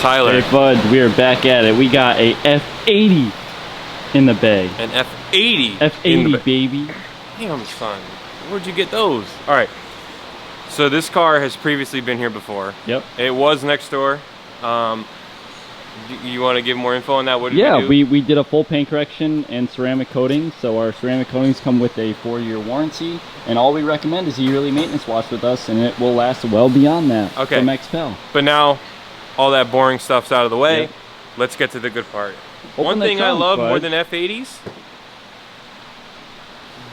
Tyler. Hey Bud, we are back at it. We got a F80 in the bag. An F80. F80, baby. Damn, son. Where'd you get those? All right. So this car has previously been here before. Yep. It was next door. You want to give more info on that? What did we do? we did a full paint correction and ceramic coating. So our ceramic coatings come with a 4-year warranty, and all we recommend is a yearly maintenance wash with us, and it will last well beyond that. Okay. From XPEL. But now, all that boring stuff's out of the way. Yep. Let's get to the good part. Open One thing I love more than F80s.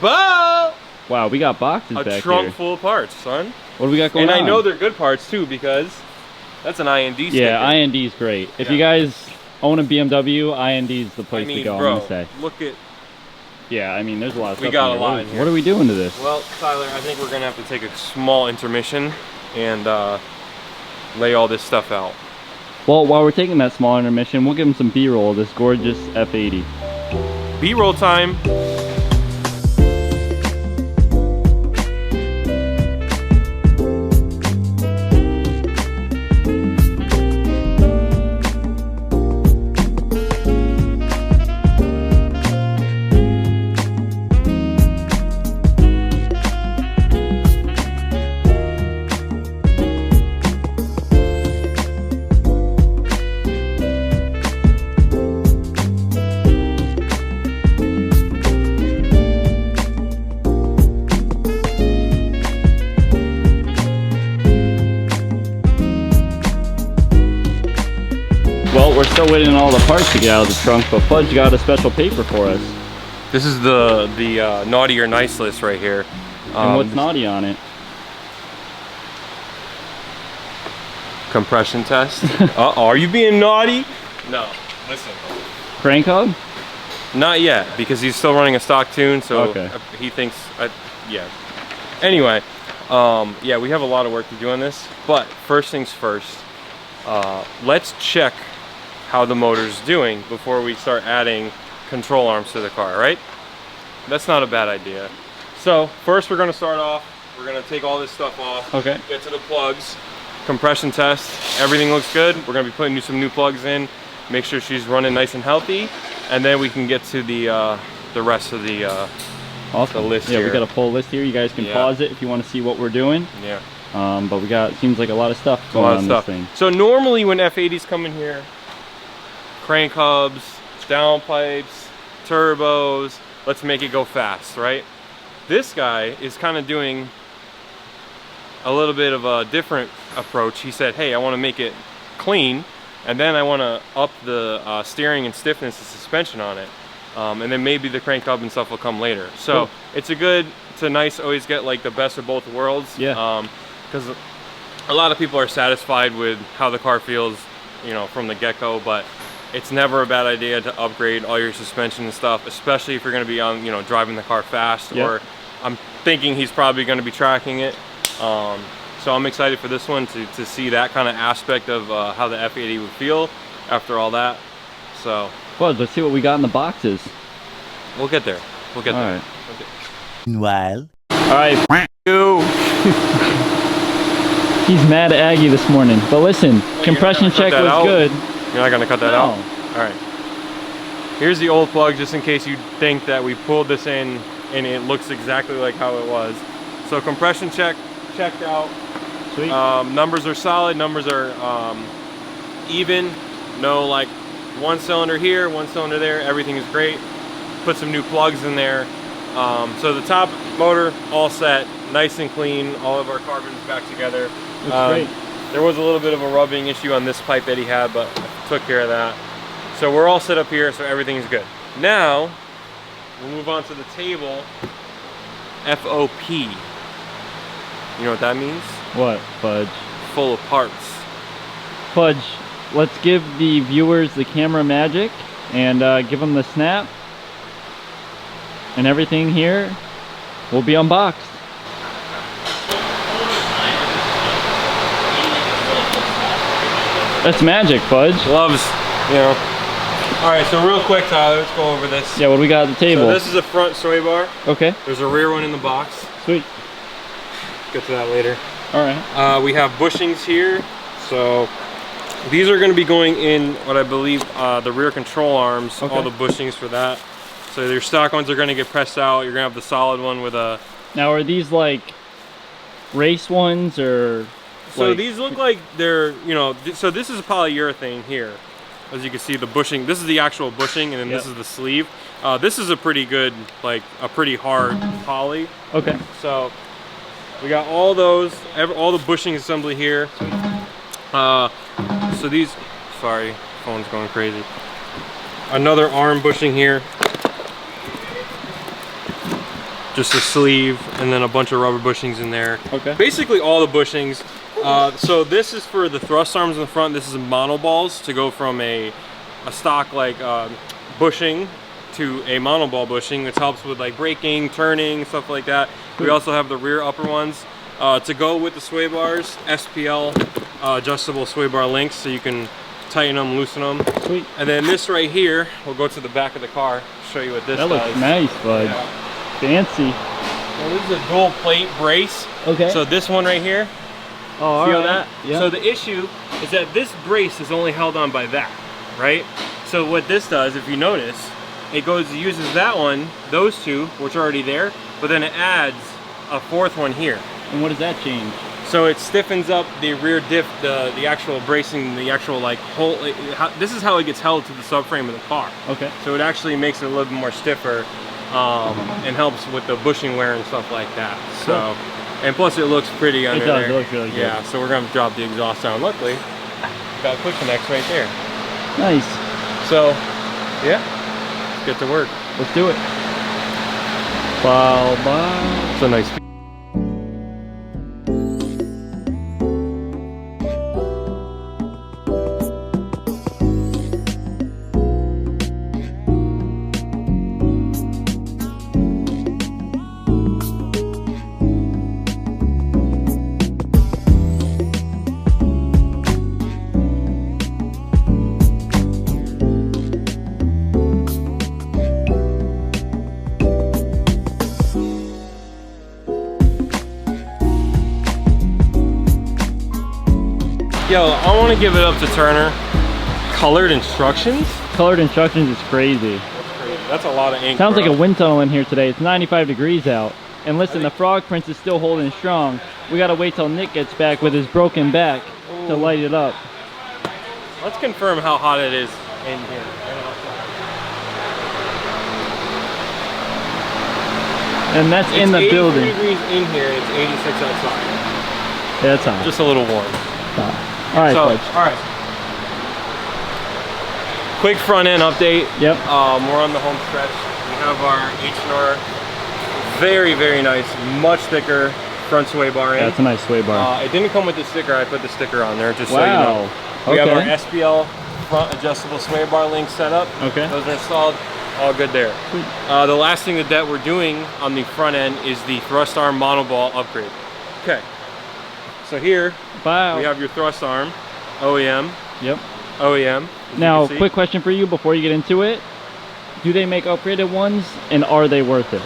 But wow, we got boxes back here. A trunk full of parts, son. What do we got going on? And I know they're good parts too, because that's an IND sticker. Yeah, IND is great. If you guys own a BMW, IND is the place to go, bro, I'm gonna say. Look at... Yeah, I mean, there's a lot of stuff. We got a lot in here. What are we doing to this? Well, Tyler, I think we're gonna have to take a small intermission and lay all this stuff out. Well, while we're taking that small intermission, we'll give them some B-roll of this gorgeous F80. B-roll time. Well, we're still waiting on all the parts to get out of the trunk, but Fudge got a special paper for us. This is the naughty or nice list right here. And what's naughty on it? Compression test. Are you being naughty? No. Listen. Crank hub? Not yet, because he's still running a stock tune, so he thinks, yeah. Anyway, yeah, we have a lot of work to do on this, but first things first, let's check how the motor's doing before we start adding control arms to the car, right? That's not a bad idea. So first we're gonna start off, we're gonna take all this stuff off, get to the plugs, compression test, everything looks good. We're gonna be putting some new plugs in, make sure she's running nice and healthy, and then we can get to the rest of the list here. Yeah, we got a full list here. You guys can pause it if you want to see what we're doing. Yeah. But we got, seems like a lot of stuff going on this thing. So normally when F80s come in here, crank hubs, downpipes, turbos, let's make it go fast, right? This guy is kind of doing a little bit of a different approach. He said, hey, I want to make it clean, and then I want to up the steering and stiffness of suspension on it. And then maybe the crank hub and stuff will come later. So it's a nice always get like the best of both worlds. Yeah. Because a lot of people are satisfied with how the car feels, you know, from the get-go, but it's never a bad idea to upgrade all your suspension and stuff, especially if you're going to be on, you know, driving the car fast, or I'm thinking he's probably going to be tracking it. So I'm excited for this one to see that kind of aspect of how the F80 would feel after all that. So, well, let's see what we got in the boxes. We'll get there. We'll get there. Right. Okay. Meanwhile. All right. He's mad at Aggie this morning. But listen, compression check was good. You're not gonna cut that out? All right. Here's the old plug, just in case you think that we pulled this in and it looks exactly like how it was. So compression checked out. Sweet. Numbers are solid. Numbers are even. No like one cylinder here, one cylinder there. Everything is great. Put some new plugs in there. So the top motor all set, nice and clean. All of our carbons back together. Looks great. There was a little bit of a rubbing issue on this pipe that he had, but I took care of that. So we're all set up here, so everything's good. Now, we'll move on to the table. FOP. You know what that means? What, Fudge? Full of parts. Fudge, let's give the viewers the camera magic and give them the snap. And everything here will be unboxed. That's magic, Fudge. Gloves, you know. All right, so real quick, Tyler, let's go over this. Yeah, what do we got at the table? So this is a front sway bar. Okay. There's a rear one in the box. Sweet. Get to that later. All right. We have bushings here. So These are going to be going in what I believe the rear control arms, all the bushings for that. So your stock ones are going to get pressed out. You're going to have the solid one with a... Now are these like race ones or... So these look like they're, you know, so this is a polyurethane here. As you can see, the bushing, this is the actual bushing, and then this is the sleeve. This is a pretty good, like a pretty hard poly. Okay. So we got all those, all the bushing assembly here. So these, sorry, phone's going crazy. Another arm bushing here. Just a sleeve, and then a bunch of rubber bushings in there. Okay. Basically all the bushings. So this is for the thrust arms in the front. This is monoballs to go from a stock like bushing to a monoball bushing, which helps with like braking, turning, stuff like that. We also have the rear upper ones to go with the sway bars, SPL adjustable sway bar links, so you can tighten them, loosen them. Sweet. And then this right here, we'll go to the back of the car, show you what this does. That looks nice, bud. Yeah. Fancy. So this is a dual plate brace. Okay. So this one right here, oh, feel that? Yeah. So the issue is that this brace is only held on by that, right? So what this does, if you notice, it uses that one, those two, which are already there, but then it adds a fourth one here. And what does that change? So it stiffens up the rear diff, the actual bracing, the actual like whole. This is how it gets held to the subframe of the car. Okay. So it actually makes it a little bit more stiffer, and helps with the bushing wear and stuff like that. So, and plus it looks pretty under there. It looks really good. Yeah. So we're gonna drop the exhaust down. Luckily, got quick connects right there. Nice. So, yeah, let's get to work. Let's do it. Bow, bow. It's a nice. Yo, I want to give it up to Turner. Colored instructions? Colored instructions is crazy. That's crazy. That's a lot of ink. Sounds like a wind tunnel in here today. It's 95 degrees out. And listen, the frog prince is still holding strong. We gotta wait till Nick gets back with his broken back to light it up. Let's confirm how hot it is in here. And that's in the building. It's 83 degrees in here, it's 86 outside. Yeah, that's hot. Just a little warm. All right, so, all right. Quick front end update. Yep. We're on the home stretch. We have our H&R, very, very nice, much thicker front sway bar in. That's a nice sway bar. It didn't come with the sticker. I put the sticker on there just so you know. Wow. We have our SPL front adjustable sway bar link set up. Okay. Those are installed. All good there. The last thing that we're doing on the front end is the thrust arm monoball upgrade. Okay. So here, we have your thrust arm, OEM. Yep. OEM. Now, quick question for you before you get into it. Do they make upgraded ones, and are they worth it?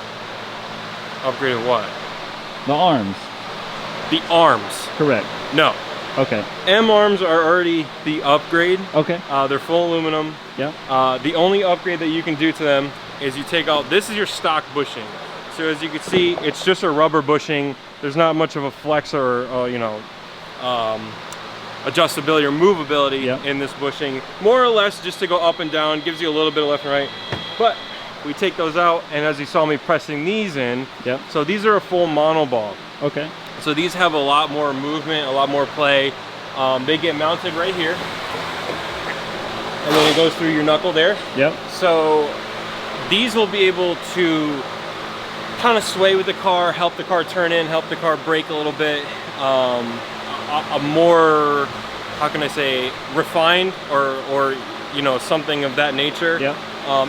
Upgraded what? The arms. The arms. Correct. No. Okay. M arms are already the upgrade. Okay. They're full aluminum. Yep. The only upgrade that you can do to them is you take out, this is your stock bushing. So as you can see, it's just a rubber bushing. There's not much of a flex or, you know, adjustability or movability in this bushing. More or less just to go up and down, gives you a little bit of left and right. But we take those out, and as you saw me pressing these in, so these are a full monoball. Okay. So these have a lot more movement, a lot more play. They get mounted right here, and then it goes through your knuckle there. Yep. So these will be able to kind of sway with the car, help the car turn in, help the car brake a little bit. A more, how can I say, refined or you know, something of that nature. Yeah.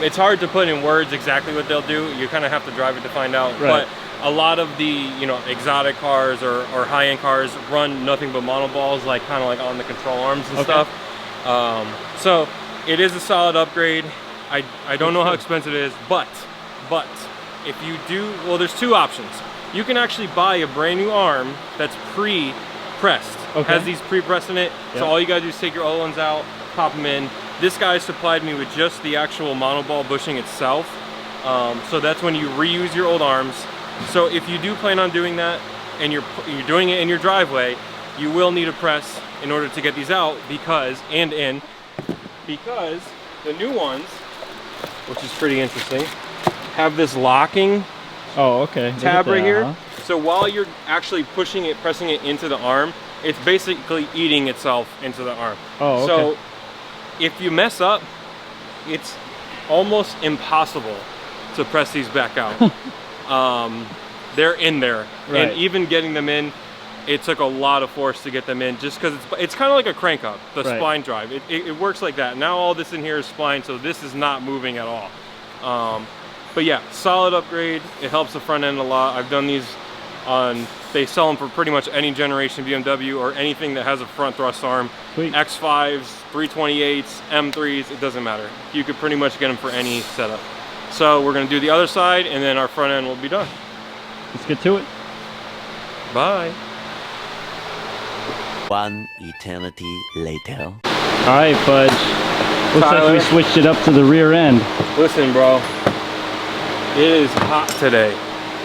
It's hard to put in words exactly what they'll do. You kind of have to drive it to find out. Right. But a lot of the, you know, exotic cars or high-end cars run nothing but monoballs, like kind of like on the control arms and stuff. So it is a solid upgrade. I don't know how expensive it is, but if you do, well, there's two options. You can actually buy a brand new arm that's pressed. Okay. Has these pre-pressed in it. Yep. So all you gotta do is take your old ones out, pop them in. This guy supplied me with just the actual monoball bushing itself. So that's when you reuse your old arms. So if you do plan on doing that and you're doing it in your driveway, you will need a press in order to get these out because the new ones, which is pretty interesting, have this locking tab right here. So while you're actually pushing it, pressing it into the arm, it's basically eating itself into the arm. Oh, okay. So if you mess up, it's almost impossible to press these back out. They're in there, right. And even getting them in, it took a lot of force to get them in, just because it's kind of like a crank up, the right. spline drive. It works like that. Now all this in here is spline, so this is not moving at all. But yeah, solid upgrade. It helps the front end a lot. I've done these on, they sell them for pretty much any generation BMW or anything that has a front thrust arm. Sweet. X5s, 328s, M3s, it doesn't matter. You could pretty much get them for any setup. So we're gonna do the other side and then our front end will be done. Let's get to it. Bye. One eternity later. All right, Fudge. Looks Tyler, like we switched it up to the rear end. Listen, bro. It is hot today.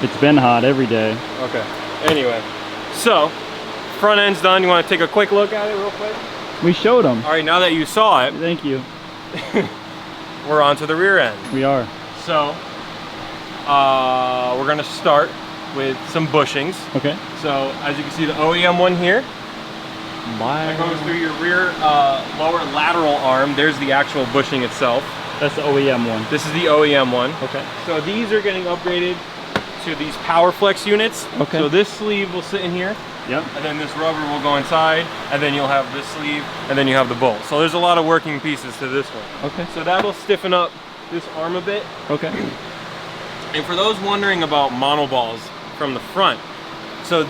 It's been hot every day. Okay. Anyway, so front end's done. You want to take a quick look at it real quick? We showed them. All right, now that you saw it, Thank you. we're on to the rear end. We are. So we're gonna start with some bushings. Okay. So as you can see, the OEM one here that goes through your rear lower lateral arm. There's the actual bushing itself. That's the OEM one. This is the OEM one. Okay. So these are getting upgraded to these Power Flex units. Okay. So this sleeve will sit in here. Yep. And then this rubber will go inside, and then you'll have this sleeve, and then you have the bolt. So there's a lot of working pieces to this one. Okay. So that'll stiffen up this arm a bit. Okay. And for those wondering about monoballs from the front, so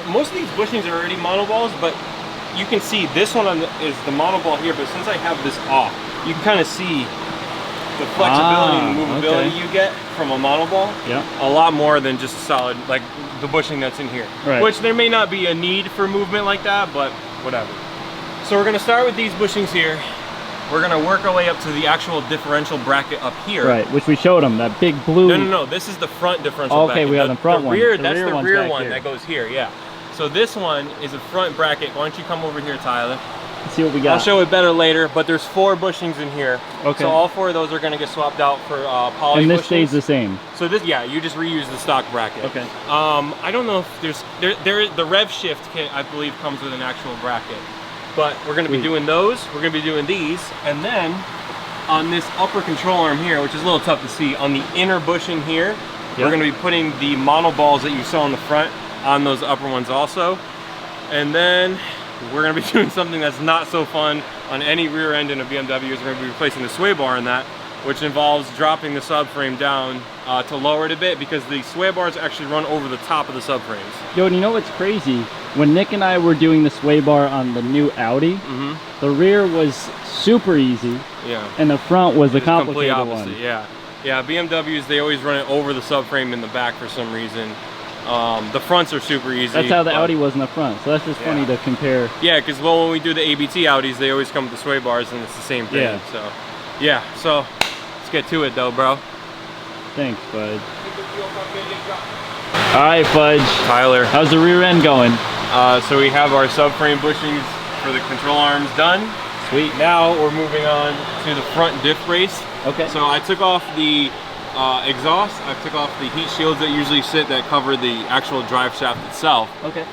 most of these bushings are already monoballs, but you can see this one is the monoball here, but since I have this off, you can kind of see the flexibility and the movability you get from a monoball. Yeah. A lot more than just a solid, like the bushing that's in here. Right. Which there may not be a need for movement like that, but whatever. So we're gonna start with these bushings here. We're gonna work our way up to the actual differential bracket up here. Right, which we showed them, that big blue. No, this is the front differential bracket. Okay, we have the front one. Rear, The that's rear the one's rear back one here. that goes here, yeah. So this one is a front bracket. Why don't you come over here, Tyler? Let's see what we got. I'll show it better later, but there's 4 bushings in here. Okay. So all 4 of those are gonna get swapped out for poly And this bushings. stays the same. So this, yeah, you just reuse the stock bracket. Okay. I don't know if the rev shift kit, I believe, comes with an actual bracket. But we're gonna be doing those, we're gonna be doing these, and then on this upper control arm here, which is a little tough to see, on the inner bushing here, we're gonna be putting the monoballs that you saw in the front on those upper ones also. And then we're gonna be doing something that's not so fun on any rear end in a BMW. Is we're gonna be replacing the sway bar in that, which involves dropping the subframe down to lower it a bit, because the sway bars actually run over the top of the subframes. Yo, and you know what's crazy? When Nick and I were doing the sway bar on the new Audi, the rear was super easy, and the front was the complicated one. Yeah, BMWs, they always run it over the subframe in the back for some reason. The fronts are super easy. That's how the Audi was in the front, so that's just funny to compare. Yeah, because when we do the ABT Audis, they always come with the sway bars, and it's the same thing. Yeah. So, yeah, so let's get to it though, bro. Thanks, Fudge. All right, Fudge. Tyler. How's the rear end going? So we have our subframe bushings for the control arms done. Sweet. Now we're moving on to the front diff brace. Okay. So I took off the exhaust, I took off the heat shields that usually sit that cover the actual drive shaft itself. Okay.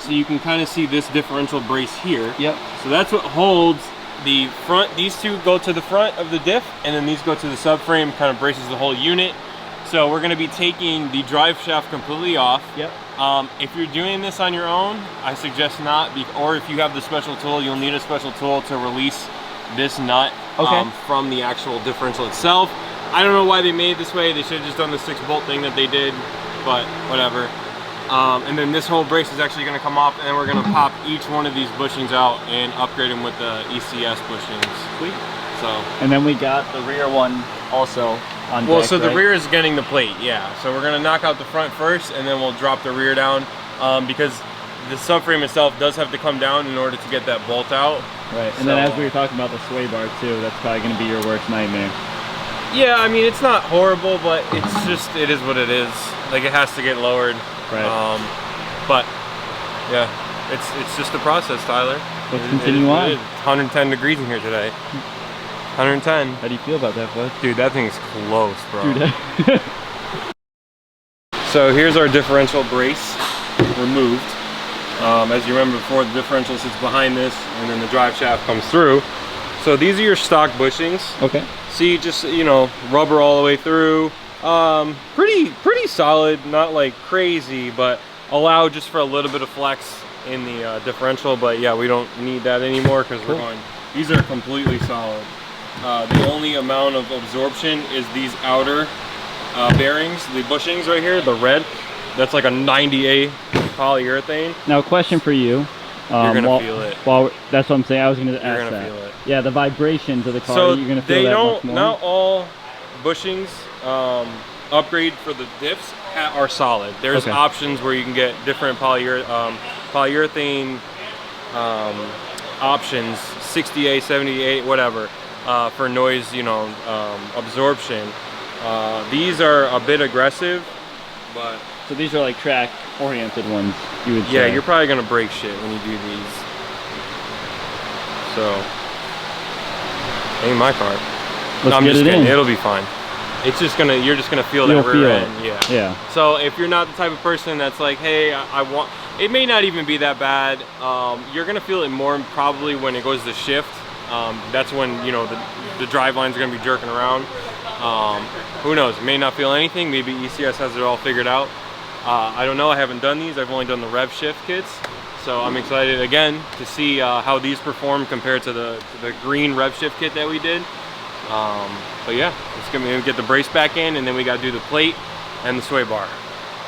So you can kind of see this differential brace here. Yep. So that's what holds the front. These two go to the front of the diff, and then these go to the subframe, kind of braces the whole unit. So we're going to be taking the drive shaft completely off. Yep. If you're doing this on your own, I suggest not, or if you have the special tool, you'll need a special tool to release this nut from the actual differential itself. I don't know why they made it this way. They should have just done the 6-bolt thing that they did, but whatever. And then this whole brace is actually going to come off, and then we're going to pop each one of these bushings out and upgrade them with the ECS bushings. Sweet. So. And then we got the rear one also on Well, deck, so the right? rear is getting the plate, yeah. So we're going to knock out the front first, and then we'll drop the rear down, because the subframe itself does have to come down in order to get that bolt out. Right, and then as we were talking about the sway bar too, that's probably going to be your worst nightmare. Yeah, I mean, it's not horrible, but it's just, it is what it is. Like, it has to get lowered. Right. But yeah, it's just a process, Tyler. Let's continue on. It's 110 degrees in here today. 110. How do you feel about that, bud? Dude, that thing's close, bro. Dude. So here's our differential brace removed. As you remember before, the differential sits behind this, and then the drive shaft comes through. So these are your stock bushings. Okay. See, just, you know, rubber all the way through. Pretty solid, not like crazy, but allow just for a little bit of flex in the differential. But yeah, we don't need that anymore because we're going, these are completely solid. The only amount of absorption is these outer bearings, the bushings right here, the red. That's like a 90A polyurethane. Now, question for you. You're gonna feel it. That's what I'm saying. I was gonna ask You're gonna that. feel it. Yeah, the vibrations of the car. So you're gonna feel that much more. not all bushings upgrade for the diffs are solid. There's options where you can get different polyurethane options, 60A, 70A, whatever, for noise, you know, absorption. These are a bit aggressive, but so these are like track oriented ones, you would say. Yeah, you're probably gonna break shit when you do these. So ain't my car. No, I'm just kidding. It'll be fine. It's just gonna, you're just gonna feel that rear end. Yeah. Yeah. So if you're not the type of person that's like, hey, I want, it may not even be that bad. You're gonna feel it more probably when it goes to shift. That's when, you know, the drive line's gonna be jerking around. Who knows? May not feel anything. Maybe ECS has it all figured out. I don't know. I haven't done these. I've only done the rev shift kits. So I'm excited again to see how these perform compared to the green rev shift kit that we did. But yeah, it's gonna get the brace back in, and then we got to do the plate and the sway bar.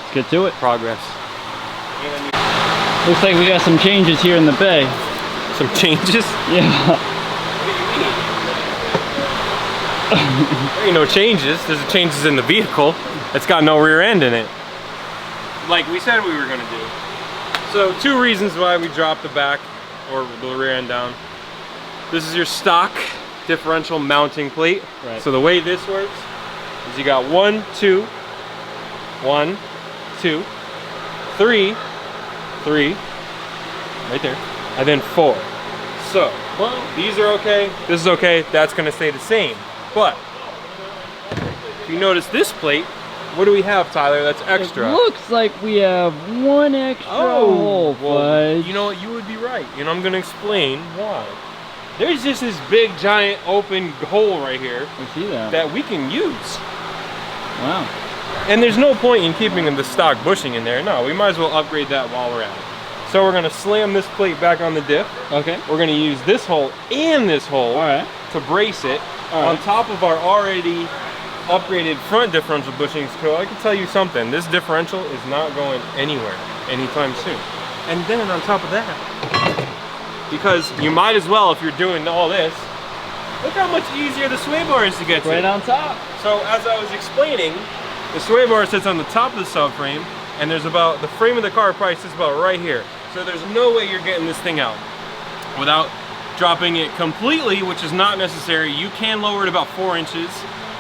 Let's get to it. Progress. Looks like we got some changes here in the bay. Some changes? Yeah. There ain't no changes. There's changes in the vehicle. It's got no rear end in it, like we said we were gonna do. So 2 reasons why we dropped the back or the rear end down. This is your stock differential mounting plate. Right. So the way this works is you got 1, 2, 1, 2, 3, 3, right there, and then 4. So these are okay. This is okay. That's gonna stay the same. But if you notice this plate, what do we have, Tyler, that's extra? It looks like we have 1 extra hole, well, you know what, you would be right. You know, I'm gonna explain why. There's just this big, giant, open hole right here. I see that. That we can use. Wow. And there's no point in keeping the stock bushing in there. No, we might as well upgrade that while we're at it. So we're gonna slam this plate back on the diff. Okay. We're gonna use this hole and this hole to brace it on top of our already upgraded front differential bushings. So I can tell you something, this differential is not going anywhere anytime soon. And then on top of that, because you might as well, if you're doing all this, look how much easier the sway bar is to get to. Right on top. So as I was explaining, the sway bar sits on the top of the subframe, and there's about, the frame of the car probably sits about right here. So there's no way you're getting this thing out without dropping it completely, which is not necessary. You can lower it about 4 inches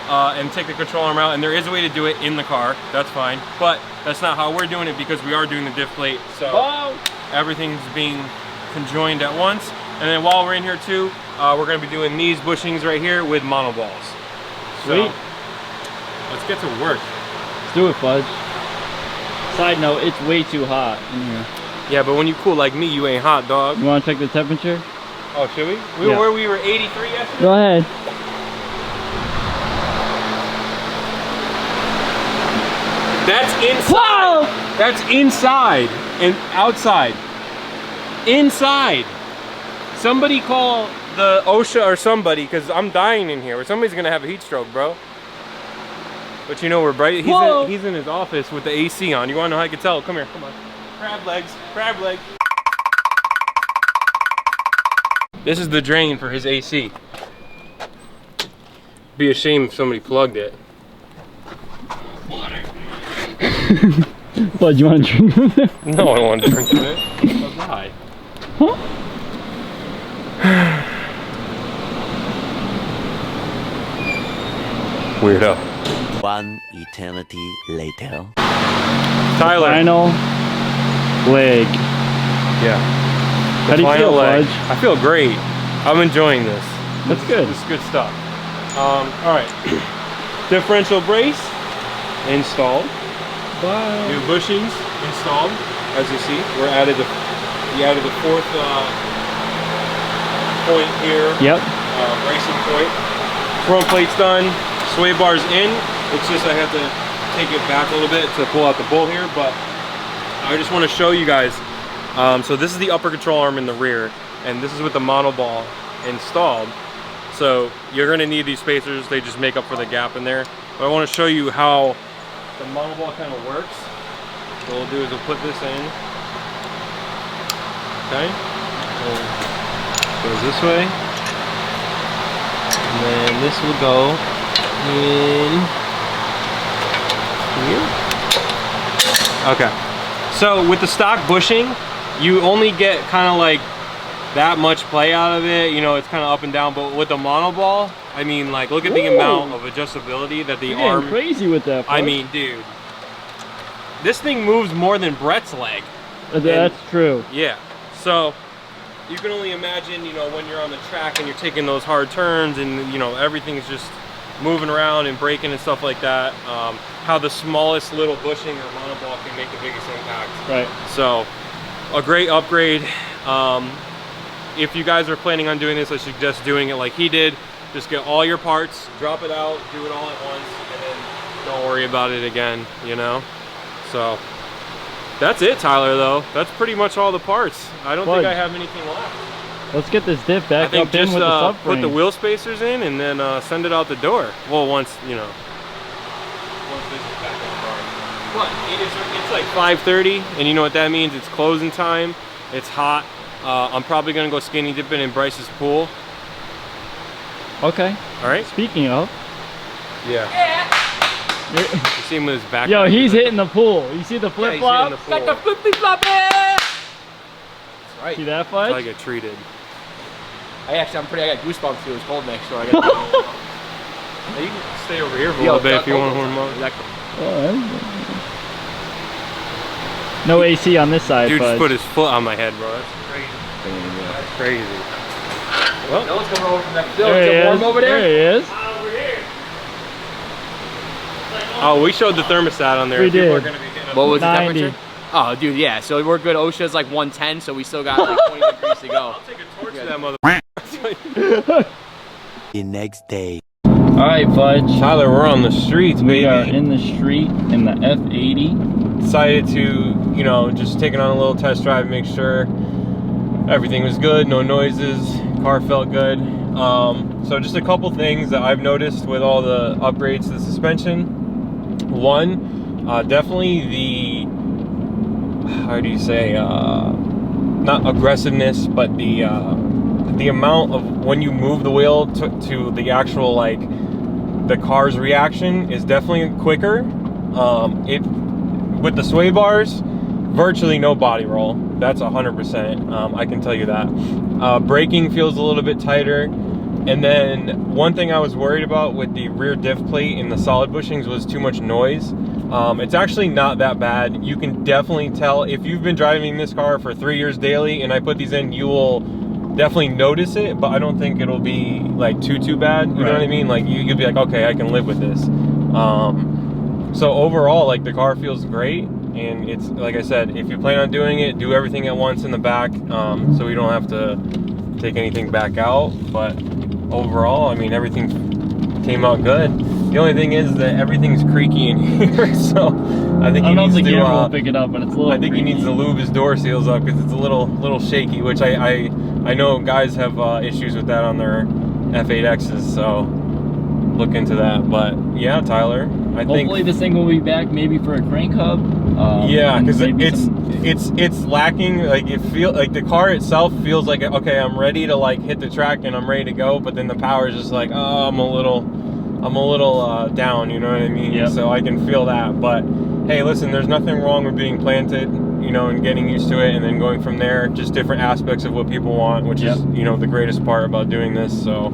and take the control arm out, and there is a way to do it in the car. That's fine, but that's not how we're doing it because we are doing the diff plate. So everything's being conjoined at once. And then while we're in here too, we're gonna be doing these bushings right here with monoballs. Sweet. So, let's get to work. Let's do it, Fudge. Side note, it's way too hot in here. Yeah, but when you cool like me, you ain't hot, dog. You wanna check the temperature? Oh, should we? We were where we were 83 yesterday? Go ahead. That's inside. Whoa! That's inside and outside. Inside. Somebody call the OSHA or somebody, because I'm dying in here. Somebody's gonna have a heat stroke, bro. But you know we're bright. He's in his office with the AC on. You wanna know how I can tell? Come here, come on. Crab legs, crab legs. This is the drain for his AC. Be a shame if somebody plugged it. Water. Bud, you want to drink from it? No, I don't want to drink from it. I'll die. Huh? Weirdo. One eternity later. Tyler. Final leg. Yeah. How do you feel, Fudge? I feel great. I'm enjoying this. That's good. This is good stuff. All right. Differential brace installed. Bye. New bushings installed. As you see, we added the fourth point here. Yep. Bracing point. Front plate's done. Sway bars in. It's just I have to take it back a little bit to pull out the bolt here, but I just want to show you guys. So this is the upper control arm in the rear, and this is with the monoball installed. So you're going to need these spacers. They just make up for the gap in there. But I want to show you how the monoball kind of works. So what we'll do is we'll put this in. Okay. So it goes this way. And then this will go in here. Okay. So with the stock bushing, you only get kind of like that much play out of it. You know, it's kind of up and down. But with the monoball, I mean, like, look at the amount of adjustability that the arm. You're crazy with that. I mean, dude, this thing moves more than Brett's leg. That's true. Yeah. So you can only imagine, you know, when you're on the track and you're taking those hard turns and, you know, everything's just moving around and braking and stuff like that, how the smallest little bushing or monoball can make the biggest impact. Right. So a great upgrade. If you guys are planning on doing this, I suggest doing it like he did. Just get all your parts, drop it out, do it all at once, and then don't worry about it again, you know? So that's it, Tyler, though. That's pretty much all the parts. I don't think I have anything left. Let's get this diff back up just, in with the subframe. put the wheel spacers in and then send it out the door. Well, once, you know, once this is back on the car. But it's like 5:30, and you know what that means? It's closing time. It's hot. I'm probably gonna go skinny dipping in Bryce's pool. Okay. All right. Speaking of. Yeah. You see him with his back. Yo, he's hitting the pool. You see the flip flop? Got the flippy flop. That's right. See that, Fudge? I get treated. I got goosebumps too. It was cold next door. I got Now you can stay over here for a little bit if you want to warm up. No AC on this side, Dude Fudge. just put his foot on my head, bro. That's crazy. That's crazy. Well, no one's coming over from next door. There he is. Over there? There he is. Over here. Oh, we showed the thermostat on there. We did. Are gonna be hitting What was 90. the temperature? Oh, dude, yeah. So we're good. OSHA's like 110, so we still got like 20 degrees to go. I'll take a torch to that mother. The next day. Alright, Fudge. Tyler, we're on the streets, baby. We are in the street in the F8. Decided to, you know, just take it on a little test drive, make sure everything was good, no noises, car felt good. So just a couple things that I've noticed with all the upgrades to the suspension. One, definitely the, how do you say, not aggressiveness, but the amount of when you move the wheel to the actual, like, the car's reaction is definitely quicker. With the sway bars, virtually no body roll. That's 100%. I can tell you that. Braking feels a little bit tighter. And then one thing I was worried about with the rear diff plate in the solid bushings was too much noise. It's actually not that bad. You can definitely tell if you've been driving this car for 3 years daily and I put these in, you will definitely notice it, but I don't think it'll be like too bad. You know what I mean? Like you'll be like, okay, I can live with this. So overall, like, the car feels great, and it's, like I said, if you plan on doing it, do everything at once in the back, so we don't have to take anything back out. But overall, I mean, everything came out good. The only thing is that everything's creaky in here, so I think he needs to pick it up, but it's a little I think he needs to lube his door seals up because it's a little shaky, which I know guys have issues with that on their F8Xs, so look into that. But yeah, Tyler, I think hopefully this thing will be back maybe for a crank hub. Yeah, because it's lacking. Like, it feel like the car itself feels like, okay, I'm ready to like hit the track and I'm ready to go, but then the power is just like, oh, I'm a little down, you know what I mean? Yep. So I can feel that. But hey, listen, there's nothing wrong with being planted, you know, and getting used to it, and then going from there, just different aspects of what people want, which is, you know, the greatest part about doing this. So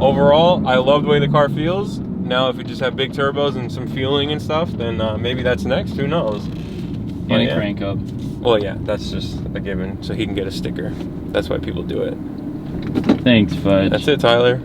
overall, I love the way the car feels. Now, if we just have big turbos and some fueling and stuff, then maybe that's next, who knows. And a crank up. Well, yeah, that's just a given, so he can get a sticker. That's why people do it. Thanks, Fudge. That's it, Tyler.